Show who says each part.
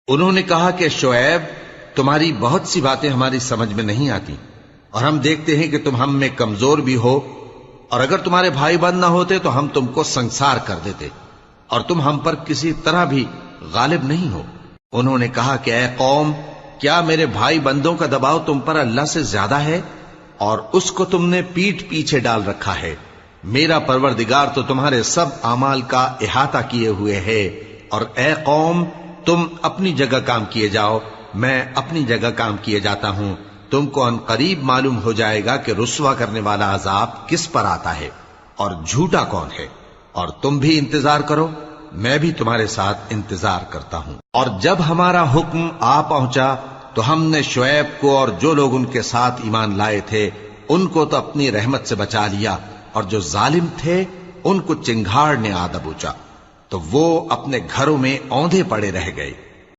Speaker 1: उन्होंने कहा कि शुएब, तुम्हारी बहुत सी बातें हमारी समझ में नहीं आती और हम देखते हैं कि तुम हम में कमजोर भी हो, और अगर तुम्हारे भाई बंद न होते तो हम तुमको संसार कर देते और तुम हम पर किसी तरह भी गालिब नहीं हो। उन्होंने कहा कि ऐ कौम, क्या मेरे भाई बंदों का दबाव तुम पर अल्लाह से ज्यादा है और उसको तुमने पीठ पीछे डाल रखा है। मेरा परवरदिगार तो तुम्हारे सब आमाल का इहाता किए हुए है। और ए कौम, तुम अपनी जगह काम किए जाओ, मैं अपनी जगह काम किए जाता हूं। तुमको अनकरीब मालूम हो जाएगा कि रुस्वा करने वाला अजाब किस पर आता है और झूठा कौन है। और तुम भी इंतजार करो, मैं भी तुम्हारे साथ इंतजार करता हूं। और जब हमारा हुक्म आ पहुंचा तो हमने शुएब को और जो लोग उनके साथ ईमान लाए थे उनको तो अपनी रहमत से बचा लिया, और जो जालिम थे उनको चिंगाड़ ने आ दबोचा, तो वो अपने घरों में औंधे पड़े रह गए।